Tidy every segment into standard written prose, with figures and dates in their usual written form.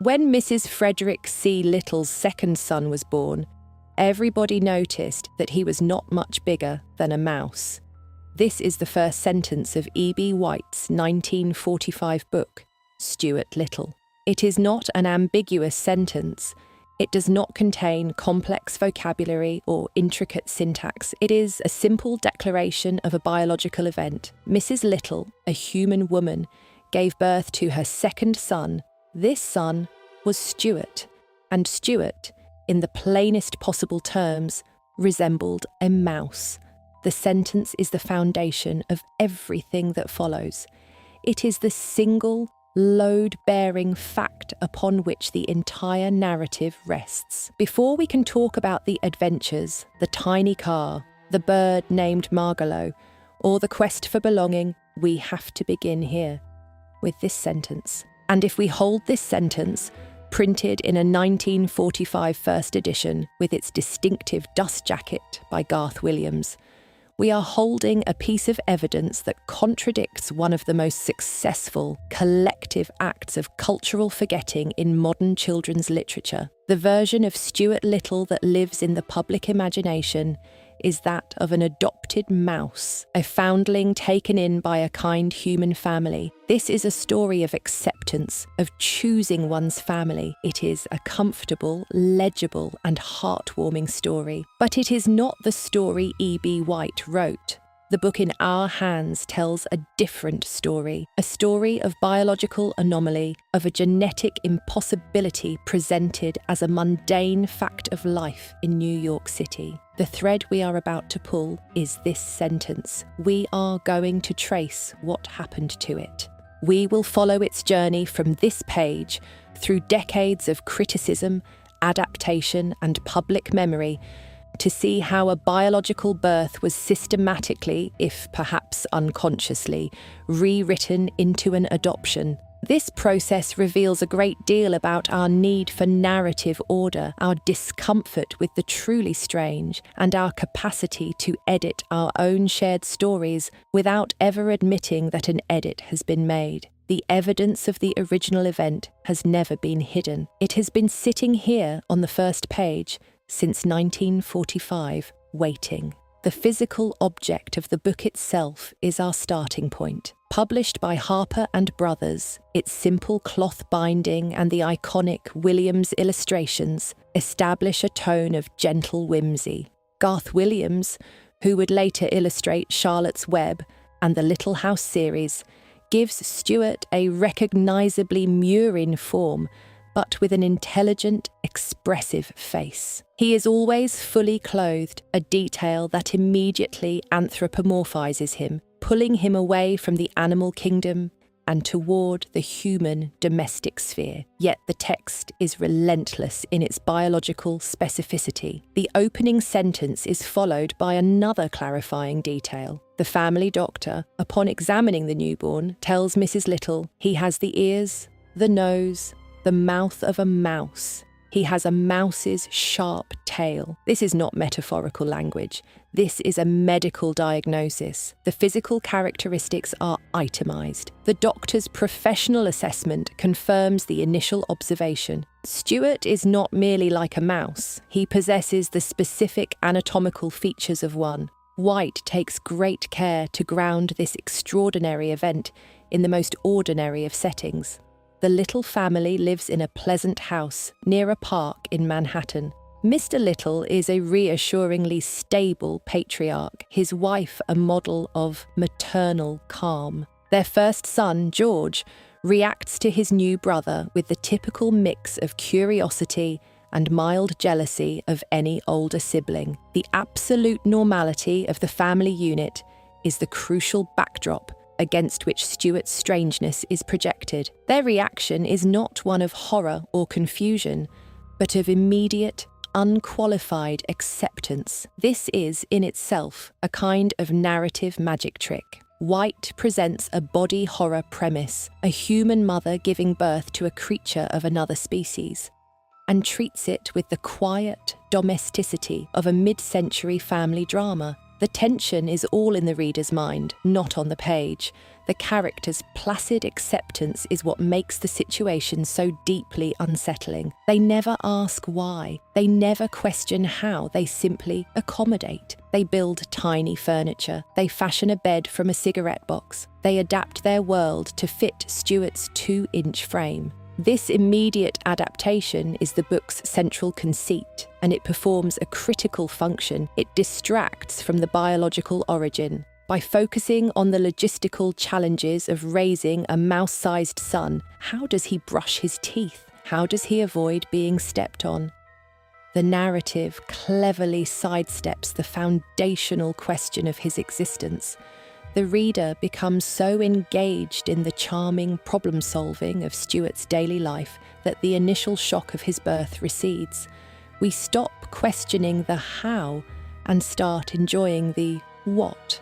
When Mrs. Frederick C. Little's second son was born, everybody noticed that he was not much bigger than a mouse. This is the first sentence of E.B. White's 1945 book, Stuart Little. It is not an ambiguous sentence. It does not contain complex vocabulary or intricate syntax. It is a simple declaration of a biological event. Mrs. Little, a human woman, gave birth to her second son. This son was Stuart, and Stuart, in the plainest possible terms, resembled a mouse. The sentence is the foundation of everything that follows. It is the single, load-bearing fact upon which the entire narrative rests. Before we can talk about the adventures, the tiny car, the bird named Margalo, or the quest for belonging, we have to begin here, with this sentence. And if we hold this sentence, printed in a 1945 first edition with its distinctive dust jacket by Garth Williams, we are holding a piece of evidence that contradicts one of the most successful collective acts of cultural forgetting in modern children's literature. The version of Stuart Little that lives in the public imagination is that of an adopted mouse, a foundling taken in by a kind human family. This is a story of acceptance, of choosing one's family. It is a comfortable, legible, and heartwarming story. But it is not the story E.B. White wrote. The book in our hands tells a different story, a story of biological anomaly, of a genetic impossibility presented as a mundane fact of life in New York City. The thread we are about to pull is this sentence. We are going to trace what happened to it. We will follow its journey from this page through decades of criticism, adaptation, and public memory to see how a biological birth was systematically, if perhaps unconsciously, rewritten into an adoption. This process reveals a great deal about our need for narrative order, our discomfort with the truly strange, and our capacity to edit our own shared stories without ever admitting that an edit has been made. The evidence of the original event has never been hidden. It has been sitting here on the first page since 1945, waiting. The physical object of the book itself is our starting point. Published by Harper and Brothers, its simple cloth binding and the iconic Williams illustrations establish a tone of gentle whimsy. Garth Williams, who would later illustrate Charlotte's Web and the Little House series, gives Stuart a recognisably murine form, but with an intelligent, expressive face. He is always fully clothed, a detail that immediately anthropomorphizes him, pulling him away from the animal kingdom and toward the human domestic sphere. Yet the text is relentless in its biological specificity. The opening sentence is followed by another clarifying detail. The family doctor, upon examining the newborn, tells Mrs. Little he has the ears, the nose, the mouth of a mouse. He has a mouse's sharp tail. This is not metaphorical language. This is a medical diagnosis. The physical characteristics are itemized. The doctor's professional assessment confirms the initial observation. Stuart is not merely like a mouse. He possesses the specific anatomical features of one. White takes great care to ground this extraordinary event in the most ordinary of settings. The Little family lives in a pleasant house near a park in Manhattan. Mr. Little is a reassuringly stable patriarch, his wife a model of maternal calm. Their first son, George, reacts to his new brother with the typical mix of curiosity and mild jealousy of any older sibling. The absolute normality of the family unit is the crucial backdrop against which Stuart's strangeness is projected. Their reaction is not one of horror or confusion, but of immediate, unqualified acceptance. This is, in itself, a kind of narrative magic trick. White presents a body horror premise, a human mother giving birth to a creature of another species, and treats it with the quiet domesticity of a mid-century family drama. The tension is all in the reader's mind, not on the page. The character's placid acceptance is what makes the situation so deeply unsettling. They never ask why. They never question how. They simply accommodate. They build tiny furniture. They fashion a bed from a cigarette box. They adapt their world to fit Stuart's 2-inch frame. This immediate adaptation is the book's central conceit, and it performs a critical function. It distracts from the biological origin. By focusing on the logistical challenges of raising a mouse-sized son, how does he brush his teeth? How does he avoid being stepped on? The narrative cleverly sidesteps the foundational question of his existence. The reader becomes so engaged in the charming problem-solving of Stuart's daily life that the initial shock of his birth recedes. We stop questioning the how and start enjoying the what.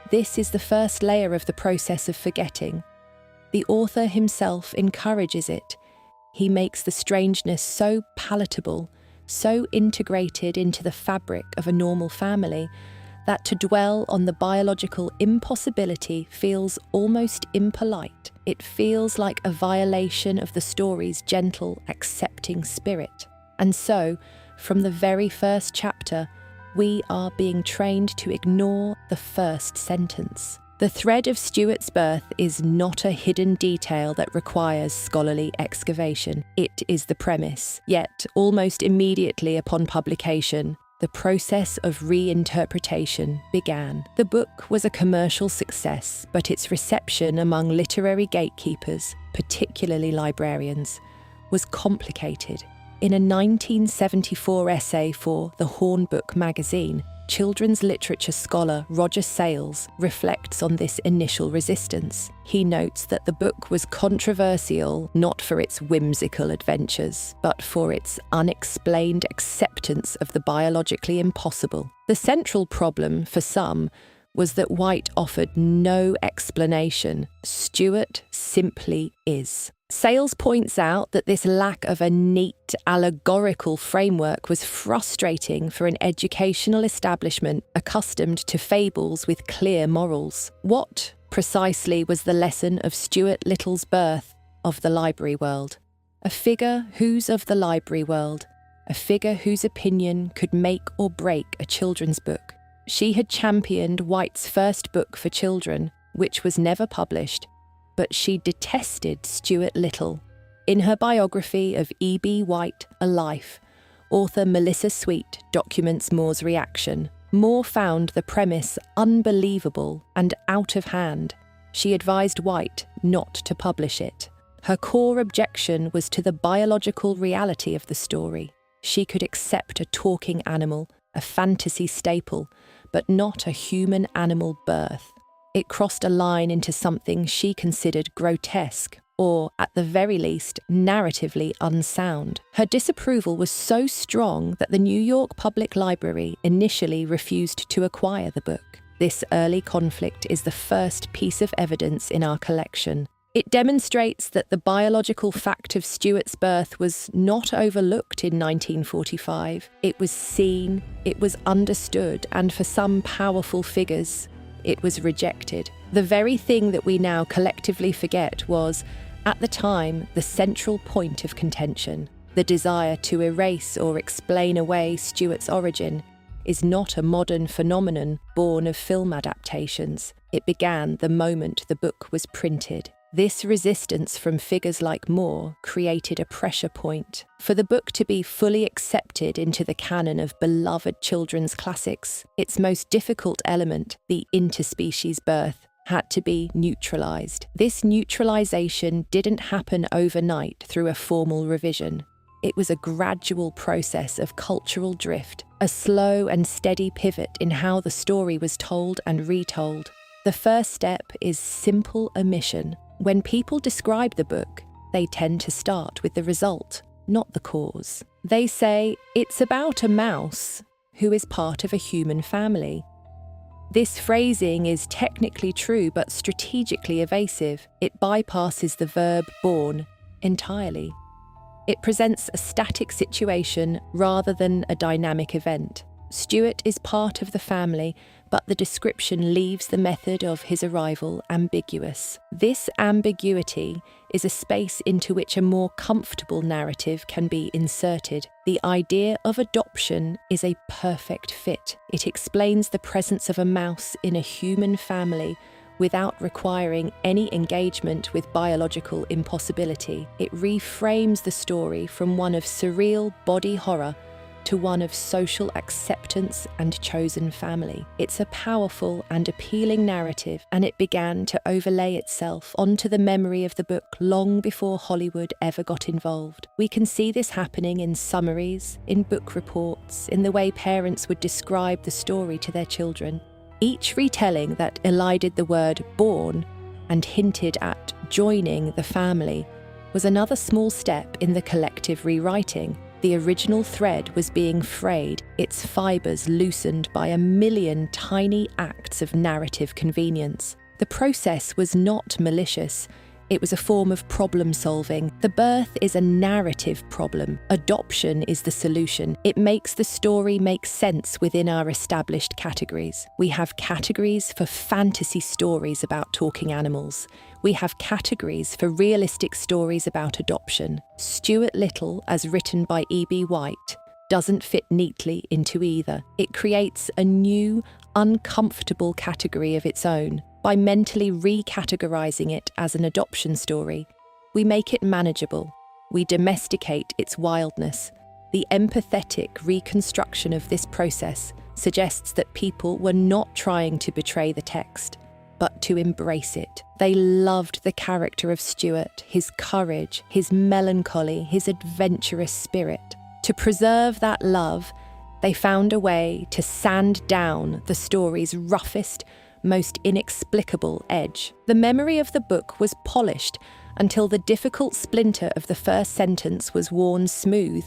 This is the first layer of the process of forgetting. The author himself encourages it. He makes the strangeness so palatable, so integrated into the fabric of a normal family, that to dwell on the biological impossibility feels almost impolite. It feels like a violation of the story's gentle, accepting spirit. And so, from the very first chapter, we are being trained to ignore the first sentence. The thread of Stuart's birth is not a hidden detail that requires scholarly excavation. It is the premise. Yet, almost immediately upon publication, the process of reinterpretation began. The book was a commercial success, but its reception among literary gatekeepers, particularly librarians, was complicated. In a 1974 essay for The Hornbook magazine, children's literature scholar Roger Sales reflects on this initial resistance. He notes that the book was controversial not for its whimsical adventures, but for its unexplained acceptance of the biologically impossible. The central problem for some was that White offered no explanation. Stuart simply is. Sales points out that this lack of a neat, allegorical framework was frustrating for an educational establishment accustomed to fables with clear morals. What, precisely, was the lesson of Stuart Little's birth of the library world? A figure who's of the library world, a figure whose opinion could make or break a children's book. She had championed White's first book for children, which was never published, but she detested Stuart Little. In her biography of E.B. White, A Life, author Melissa Sweet documents Moore's reaction. Moore found the premise unbelievable and out of hand. She advised White not to publish it. Her core objection was to the biological reality of the story. She could accept a talking animal, a fantasy staple, but not a human-animal birth. It crossed a line into something she considered grotesque, or, at the very least, narratively unsound. Her disapproval was so strong that the New York Public Library initially refused to acquire the book. This early conflict is the first piece of evidence in our collection. It demonstrates that the biological fact of Stuart's birth was not overlooked in 1945. It was seen, it was understood, and for some powerful figures, it was rejected. The very thing that we now collectively forget was, at the time, the central point of contention. The desire to erase or explain away Stuart's origin is not a modern phenomenon born of film adaptations. It began the moment the book was printed. This resistance from figures like Moore created a pressure point. For the book to be fully accepted into the canon of beloved children's classics, its most difficult element, the interspecies birth, had to be neutralised. This neutralisation didn't happen overnight through a formal revision. It was a gradual process of cultural drift, a slow and steady pivot in how the story was told and retold. The first step is simple omission. When people describe the book, they tend to start with the result, not the cause. They say, it's about a mouse who is part of a human family. This phrasing is technically true but strategically evasive. It bypasses the verb born entirely. It presents a static situation rather than a dynamic event. Stuart is part of the family, but the description leaves the method of his arrival ambiguous. This ambiguity is a space into which a more comfortable narrative can be inserted. The idea of adoption is a perfect fit. It explains the presence of a mouse in a human family without requiring any engagement with biological impossibility. It reframes the story from one of surreal body horror to one of social acceptance and chosen family. It's a powerful and appealing narrative, and it began to overlay itself onto the memory of the book long before Hollywood ever got involved. We can see this happening in summaries, in book reports, in the way parents would describe the story to their children. Each retelling that elided the word born and hinted at joining the family was another small step in the collective rewriting. The original thread was being frayed, its fibres loosened by a million tiny acts of narrative convenience. The process was not malicious. It was a form of problem solving. The birth is a narrative problem. Adoption is the solution. It makes the story make sense within our established categories. We have categories for fantasy stories about talking animals. We have categories for realistic stories about adoption. Stuart Little, as written by E.B. White, doesn't fit neatly into either. It creates a new, uncomfortable category of its own. By mentally recategorizing it as an adoption story, we make it manageable. We domesticate its wildness. The empathetic reconstruction of this process suggests that people were not trying to betray the text, but to embrace it. They loved the character of Stuart, his courage, his melancholy, his adventurous spirit. To preserve that love, they found a way to sand down the story's roughest, most inexplicable edge. The memory of the book was polished until the difficult splinter of the first sentence was worn smooth,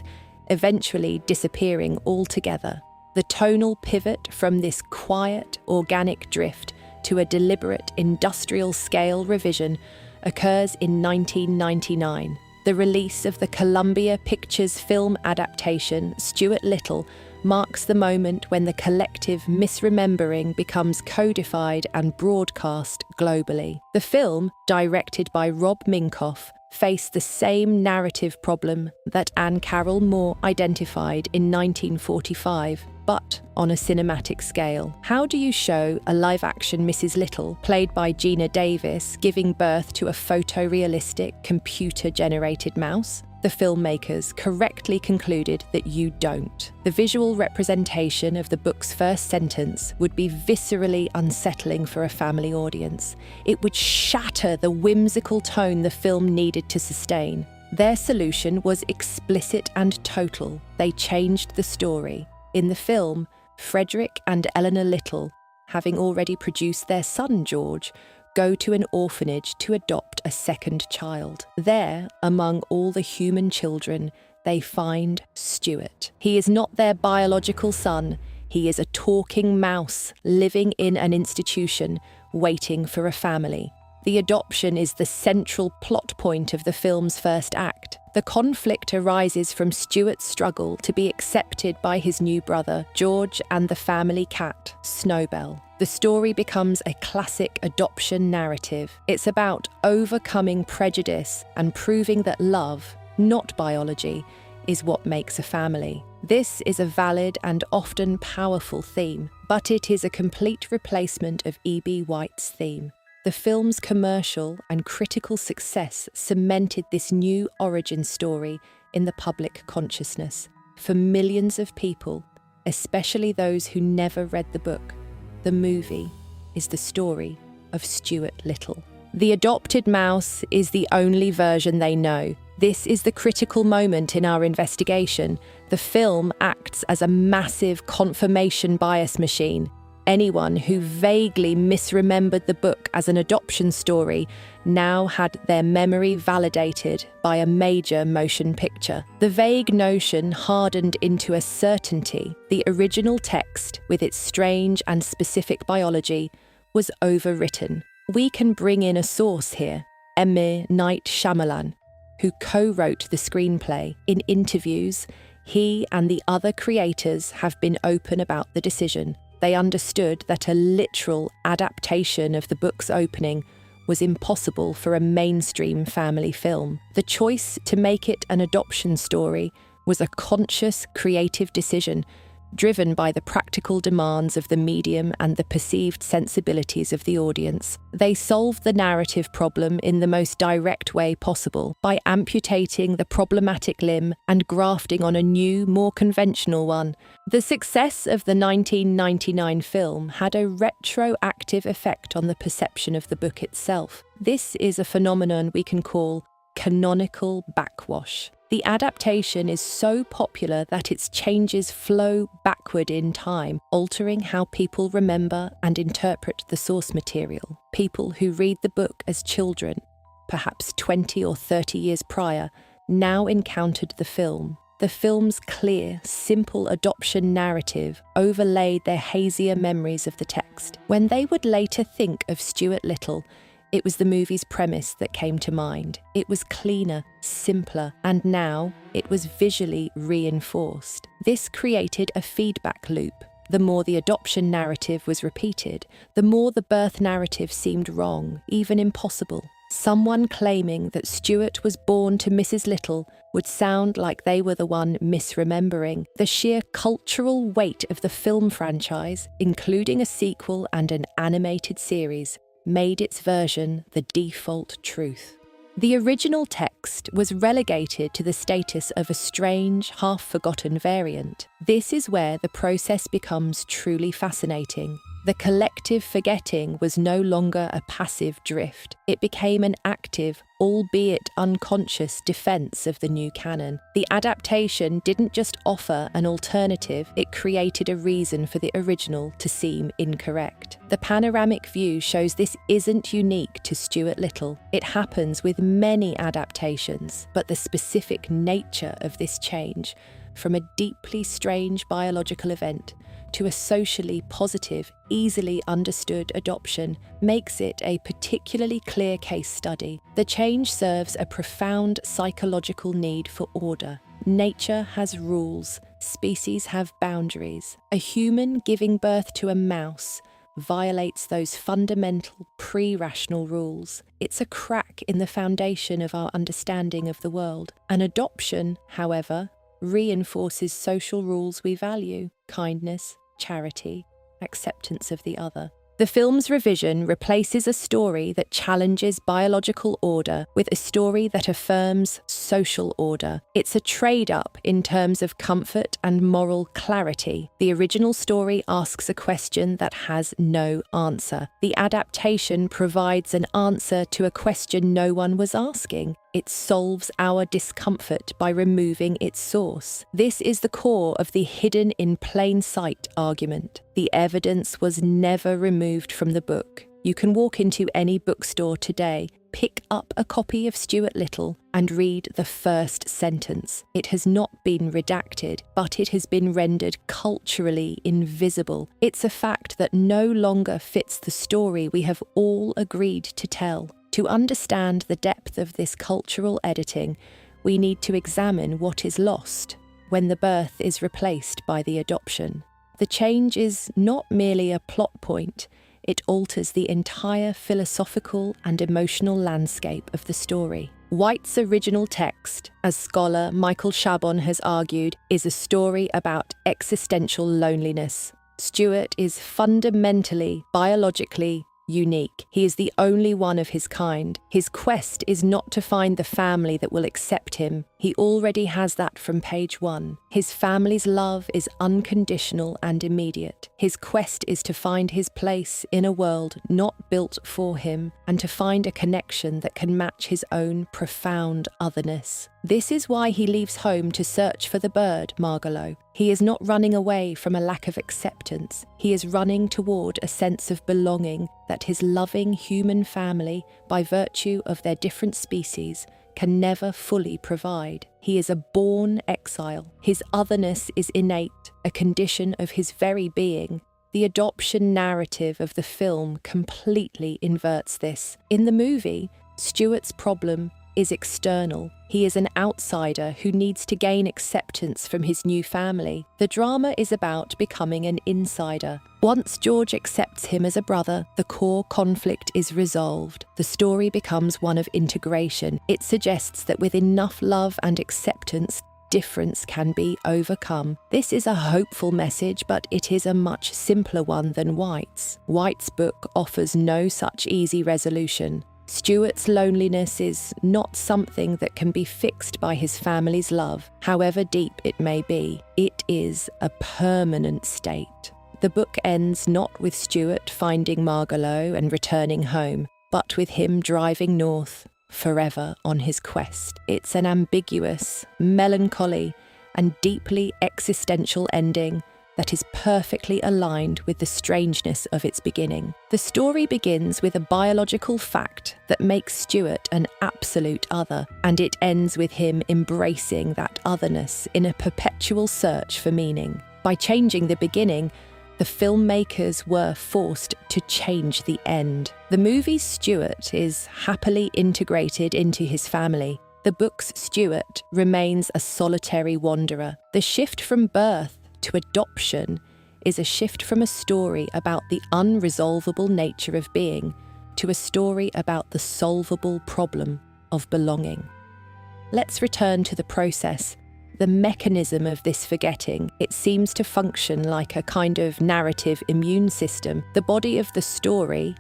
eventually disappearing altogether. The tonal pivot from this quiet, organic drift to a deliberate industrial-scale revision occurs in 1999. The release of the Columbia Pictures film adaptation, Stuart Little, marks the moment when the collective misremembering becomes codified and broadcast globally. The film, directed by Rob Minkoff, faced the same narrative problem that Anne Carroll Moore identified in 1945, but on a cinematic scale. How do you show a live-action Mrs. Little, played by Gina Davis, giving birth to a photorealistic, computer-generated mouse? The filmmakers correctly concluded that you don't. The visual representation of the book's first sentence would be viscerally unsettling for a family audience. It would shatter the whimsical tone the film needed to sustain. Their solution was explicit and total. They changed the story. In the film, Frederick and Eleanor Little, having already produced their son George, go to an orphanage to adopt a second child. There, among all the human children, they find Stuart. He is not their biological son. He is a talking mouse living in an institution, waiting for a family. The adoption is the central plot point of the film's first act. The conflict arises from Stuart's struggle to be accepted by his new brother, George, and the family cat, Snowbell. The story becomes a classic adoption narrative. It's about overcoming prejudice and proving that love, not biology, is what makes a family. This is a valid and often powerful theme, but it is a complete replacement of E.B. White's theme. The film's commercial and critical success cemented this new origin story in the public consciousness. For millions of people, especially those who never read the book, the movie is the story of Stuart Little. The adopted mouse is the only version they know. This is the critical moment in our investigation. The film acts as a massive confirmation bias machine. Anyone who vaguely misremembered the book as an adoption story now had their memory validated by a major motion picture. The vague notion hardened into a certainty. The original text, with its strange and specific biology, was overwritten. We can bring in a source here, M. Night Shyamalan, who co-wrote the screenplay. In interviews, he and the other creators have been open about the decision. They understood that a literal adaptation of the book's opening was impossible for a mainstream family film. The choice to make it an adoption story was a conscious, creative decision, driven by the practical demands of the medium and the perceived sensibilities of the audience. They solved the narrative problem in the most direct way possible, by amputating the problematic limb and grafting on a new, more conventional one. The success of the 1999 film had a retroactive effect on the perception of the book itself. This is a phenomenon we can call canonical backwash. The adaptation is so popular that its changes flow backward in time, altering how people remember and interpret the source material. People who read the book as children, perhaps 20 or 30 years prior, now encountered the film. The film's clear, simple adoption narrative overlaid their hazier memories of the text. When they would later think of Stuart Little, it was the movie's premise that came to mind. It was cleaner, simpler, and now it was visually reinforced. This created a feedback loop. The more the adoption narrative was repeated, the more the birth narrative seemed wrong, even impossible. Someone claiming that Stuart was born to Mrs. Little would sound like they were the one misremembering. The sheer cultural weight of the film franchise, including a sequel and an animated series, made its version the default truth. The original text was relegated to the status of a strange, half-forgotten variant. This is where the process becomes truly fascinating. The collective forgetting was no longer a passive drift. It became an active, albeit unconscious, defense of the new canon. The adaptation didn't just offer an alternative, it created a reason for the original to seem incorrect. The panoramic view shows this isn't unique to Stuart Little. It happens with many adaptations, but the specific nature of this change, from a deeply strange biological event to a socially positive, easily understood adoption, makes it a particularly clear case study. The change serves a profound psychological need for order. Nature has rules, species have boundaries. A human giving birth to a mouse violates those fundamental pre-rational rules. It's a crack in the foundation of our understanding of the world. An adoption, however, reinforces social rules we value: kindness, charity, acceptance of the other. The film's revision replaces a story that challenges biological order with a story that affirms social order. It's a trade-up in terms of comfort and moral clarity. The original story asks a question that has no answer. The adaptation provides an answer to a question no one was asking. It solves our discomfort by removing its source. This is the core of the hidden in plain sight argument. The evidence was never removed from the book. You can walk into any bookstore today, pick up a copy of Stuart Little, and read the first sentence. It has not been redacted, but it has been rendered culturally invisible. It's a fact that no longer fits the story we have all agreed to tell. To understand the depth of this cultural editing, we need to examine what is lost when the birth is replaced by the adoption. The change is not merely a plot point, it alters the entire philosophical and emotional landscape of the story. White's original text, as scholar Michael Chabon has argued, is a story about existential loneliness. Stuart is fundamentally, biologically, unique. He is the only one of his kind. His quest is not to find the family that will accept him. He already has that from page 1. His family's love is unconditional and immediate. His quest is to find his place in a world not built for him and to find a connection that can match his own profound otherness. This is why he leaves home to search for the bird, Margalo. He is not running away from a lack of acceptance. He is running toward a sense of belonging that his loving human family, by virtue of their different species, can never fully provide. He is a born exile. His otherness is innate, a condition of his very being. The adoption narrative of the film completely inverts this. In the movie, Stuart's problem is external. He is an outsider who needs to gain acceptance from his new family. The drama is about becoming an insider. Once George accepts him as a brother, the core conflict is resolved. The story becomes one of integration. It suggests that with enough love and acceptance, difference can be overcome. This is a hopeful message, but it is a much simpler one than White's. White's book offers no such easy resolution. Stuart's loneliness is not something that can be fixed by his family's love, however deep it may be. It is a permanent state. The book ends not with Stuart finding Margalo and returning home, but with him driving north, forever on his quest. It's an ambiguous, melancholy, and deeply existential ending that is perfectly aligned with the strangeness of its beginning. The story begins with a biological fact that makes Stuart an absolute other, and it ends with him embracing that otherness in a perpetual search for meaning. By changing the beginning, the filmmakers were forced to change the end. The movie's Stuart is happily integrated into his family. The book's Stuart remains a solitary wanderer. The shift from birth to adoption is a shift from a story about the unresolvable nature of being to a story about the solvable problem of belonging. Let's return to the process. The mechanism of this forgetting, it seems to function like a kind of narrative immune system. The body of the story,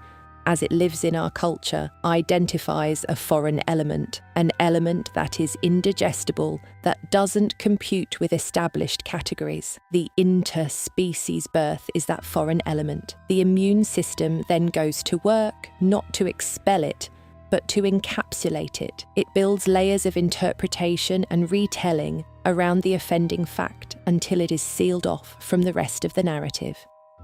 as it lives in our culture, identifies a foreign element, an element that is indigestible, that doesn't compute with established categories. The interspecies birth is that foreign element. The immune system then goes to work, not to expel it, but to encapsulate it. It builds layers of interpretation and retelling around the offending fact until it is sealed off from the rest of the narrative.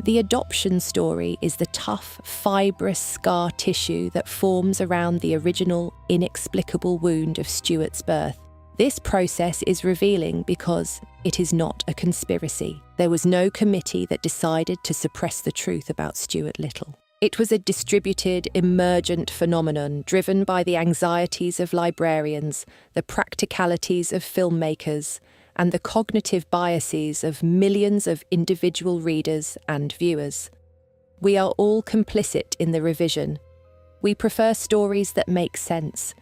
The adoption story is the tough, fibrous scar tissue that forms around the original, inexplicable wound of Stuart's birth. This process is revealing because it is not a conspiracy. There was no committee that decided to suppress the truth about Stuart Little. It was a distributed, emergent phenomenon driven by the anxieties of librarians, the practicalities of filmmakers, and the cognitive biases of millions of individual readers and viewers. We are all complicit in the revision. We prefer stories that make sense.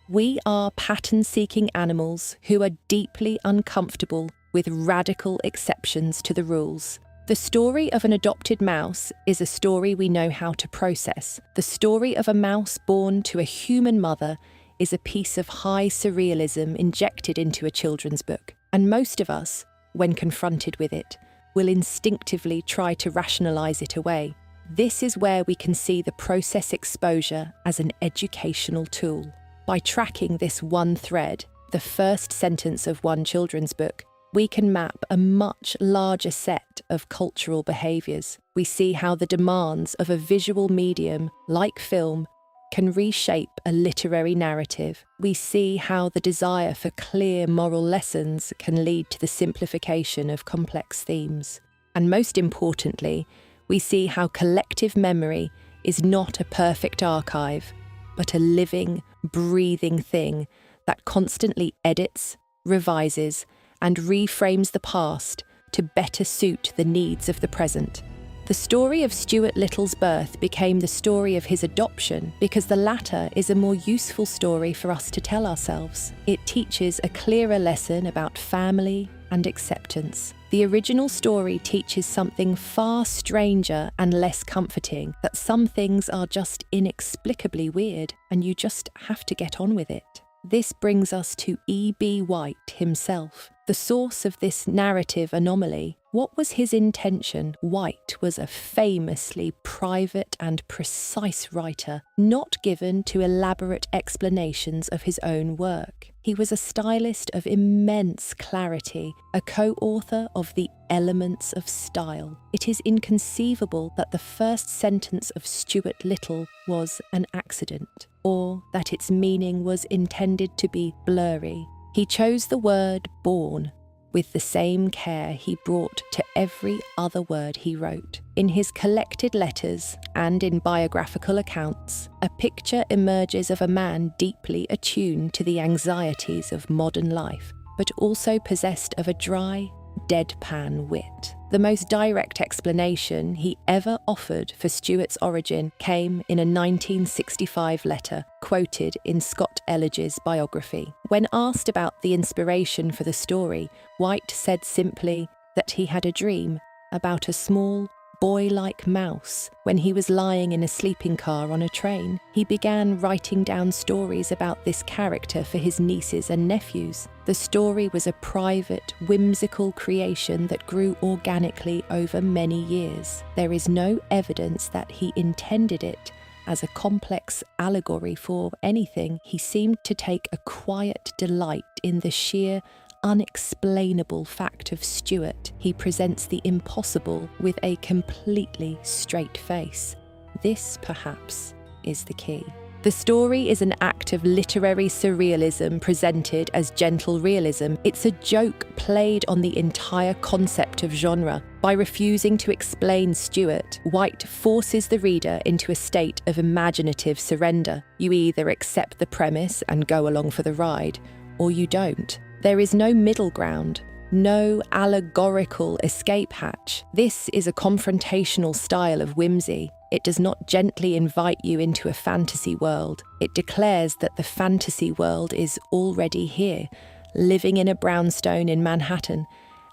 We are pattern-seeking animals who are deeply uncomfortable with radical exceptions to the rules. The story of an adopted mouse is a story we know how to process. The story of a mouse born to a human mother is a piece of high surrealism injected into a children's book. And most of us, when confronted with it, will instinctively try to rationalise it away. This is where we can see the process exposure as an educational tool. By tracking this one thread, the first sentence of one children's book, we can map a much larger set of cultural behaviours. We see how the demands of a visual medium, like film, can reshape a literary narrative. We see how the desire for clear moral lessons can lead to the simplification of complex themes. And most importantly, we see how collective memory is not a perfect archive, but a living, breathing thing that constantly edits, revises, and reframes the past to better suit the needs of the present. The story of Stuart Little's birth became the story of his adoption because the latter is a more useful story for us to tell ourselves. It teaches a clearer lesson about family and acceptance. The original story teaches something far stranger and less comforting, that some things are just inexplicably weird and you just have to get on with it. This brings us to E.B. White himself, the source of this narrative anomaly. What was his intention? White was a famously private and precise writer, not given to elaborate explanations of his own work. He was a stylist of immense clarity, a co-author of The Elements of Style. It is inconceivable that the first sentence of Stuart Little was an accident, or that its meaning was intended to be blurry. He chose the word born, with the same care he brought to every other word he wrote. In his collected letters and in biographical accounts, a picture emerges of a man deeply attuned to the anxieties of modern life, but also possessed of a dry, deadpan wit. The most direct explanation he ever offered for Stuart's origin came in a 1965 letter quoted in Scott Elledge's biography. When asked about the inspiration for the story, White said simply that he had a dream about a small, boy-like mouse when he was lying in a sleeping car on a train. He began writing down stories about this character for his nieces and nephews. The story was a private, whimsical creation that grew organically over many years. There is no evidence that he intended it as a complex allegory for anything. He seemed to take a quiet delight in the sheer, unexplainable fact of Stuart. He presents the impossible with a completely straight face. This, perhaps, is the key. The story is an act of literary surrealism presented as gentle realism. It's a joke played on the entire concept of genre. By refusing to explain Stuart, White forces the reader into a state of imaginative surrender. You either accept the premise and go along for the ride, or you don't. There is no middle ground, no allegorical escape hatch. This is a confrontational style of whimsy. It does not gently invite you into a fantasy world. It declares that the fantasy world is already here, living in a brownstone in Manhattan,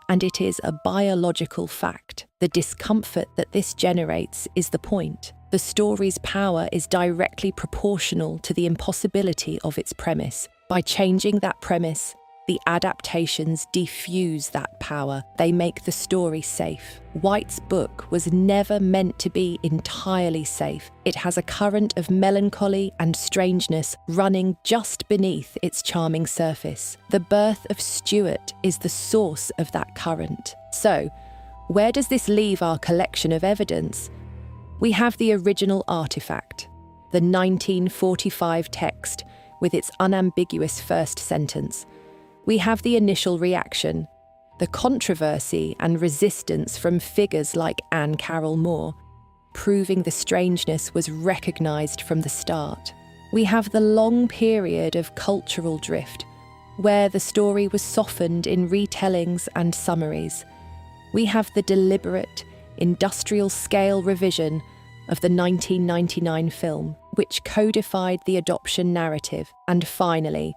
and it is a biological fact. The discomfort that this generates is the point. The story's power is directly proportional to the impossibility of its premise. By changing that premise, the adaptations defuse that power. They make the story safe. White's book was never meant to be entirely safe. It has a current of melancholy and strangeness running just beneath its charming surface. The birth of Stuart is the source of that current. So, where does this leave our collection of evidence? We have the original artifact, the 1945 text with its unambiguous first sentence. We have the initial reaction, the controversy and resistance from figures like Anne Carroll Moore, proving the strangeness was recognised from the start. We have the long period of cultural drift, where the story was softened in retellings and summaries. We have the deliberate, industrial-scale revision of the 1999 film, which codified the adoption narrative. And finally,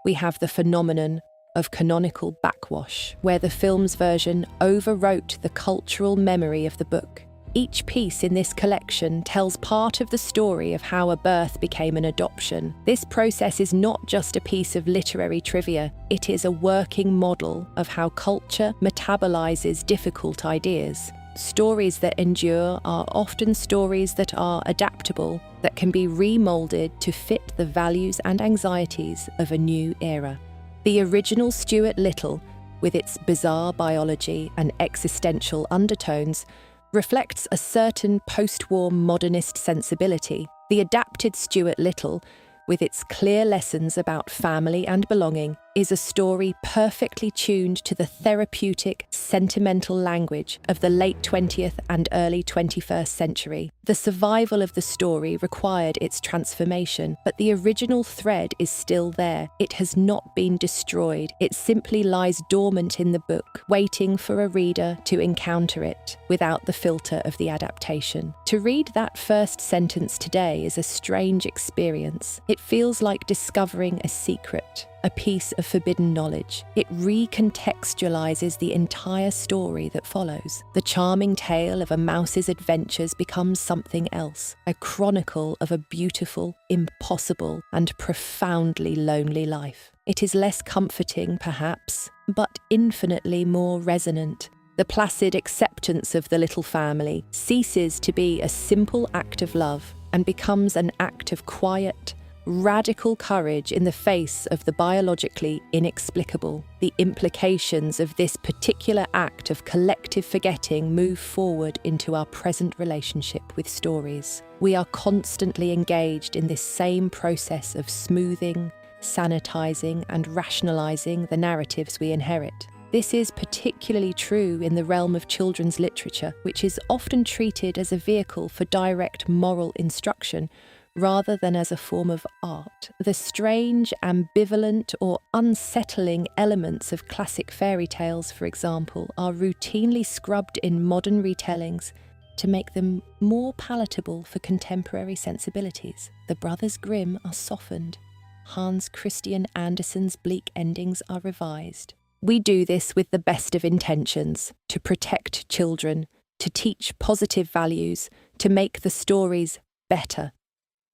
we have the phenomenon of canonical backwash, where the film's version overwrote the cultural memory of the book. Each piece in this collection tells part of the story of how a birth became an adoption. This process is not just a piece of literary trivia, it is a working model of how culture metabolizes difficult ideas. Stories that endure are often stories that are adaptable, that can be remolded to fit the values and anxieties of a new era. The original Stuart Little, with its bizarre biology and existential undertones, reflects a certain post-war modernist sensibility. The adapted Stuart Little, with its clear lessons about family and belonging, is a story perfectly tuned to the therapeutic, sentimental language of the late 20th and early 21st century. The survival of the story required its transformation, but the original thread is still there. It has not been destroyed. It simply lies dormant in the book, waiting for a reader to encounter it without the filter of the adaptation. To read that first sentence today is a strange experience. It feels like discovering a secret, a piece of forbidden knowledge. It recontextualizes the entire story that follows. The charming tale of a mouse's adventures becomes something else, a chronicle of a beautiful, impossible, and profoundly lonely life. It is less comforting, perhaps, but infinitely more resonant. The placid acceptance of the little family ceases to be a simple act of love and becomes an act of quiet, radical courage in the face of the biologically inexplicable. The implications of this particular act of collective forgetting move forward into our present relationship with stories. We are constantly engaged in this same process of smoothing, sanitizing, and rationalizing the narratives we inherit. This is particularly true in the realm of children's literature, which is often treated as a vehicle for direct moral instruction rather than as a form of art. The strange, ambivalent, or unsettling elements of classic fairy tales, for example, are routinely scrubbed in modern retellings to make them more palatable for contemporary sensibilities. The Brothers Grimm are softened. Hans Christian Andersen's bleak endings are revised. We do this with the best of intentions, to protect children, to teach positive values, to make the stories better.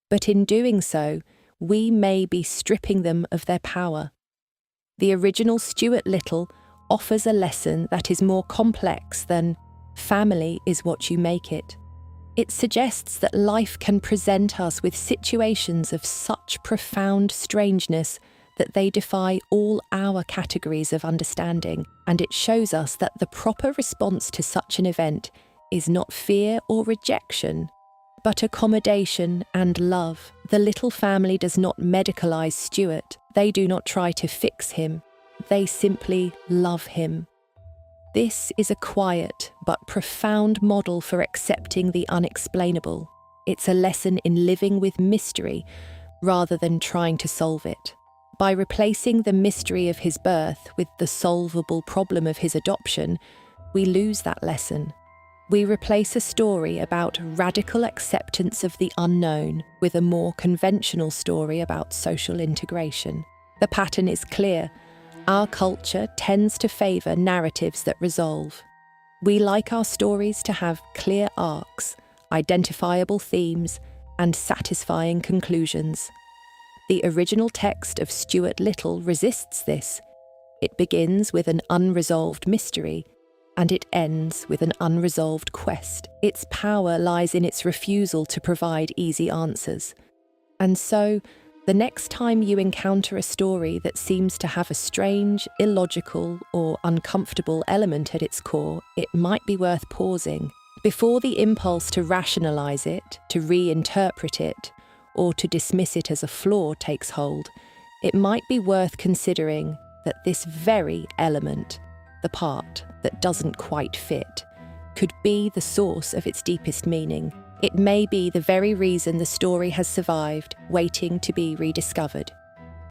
But in doing so, we may be stripping them of their power. The original Stuart Little offers a lesson that is more complex than family is what you make it. It suggests that life can present us with situations of such profound strangeness that they defy all our categories of understanding, and it shows us that the proper response to such an event is not fear or rejection, but accommodation and love. The little family does not medicalise Stuart. They do not try to fix him. They simply love him. This is a quiet but profound model for accepting the unexplainable. It's a lesson in living with mystery rather than trying to solve it. By replacing the mystery of his birth with the solvable problem of his adoption, we lose that lesson. We replace a story about radical acceptance of the unknown with a more conventional story about social integration. The pattern is clear. Our culture tends to favour narratives that resolve. We like our stories to have clear arcs, identifiable themes, and satisfying conclusions. The original text of Stuart Little resists this. It begins with an unresolved mystery, and it ends with an unresolved quest. Its power lies in its refusal to provide easy answers. And so, the next time you encounter a story that seems to have a strange, illogical, or uncomfortable element at its core, it might be worth pausing. Before the impulse to rationalise it, to reinterpret it, or to dismiss it as a flaw takes hold, it might be worth considering that this very element, the part that doesn't quite fit, could be the source of its deepest meaning. It may be the very reason the story has survived, waiting to be rediscovered.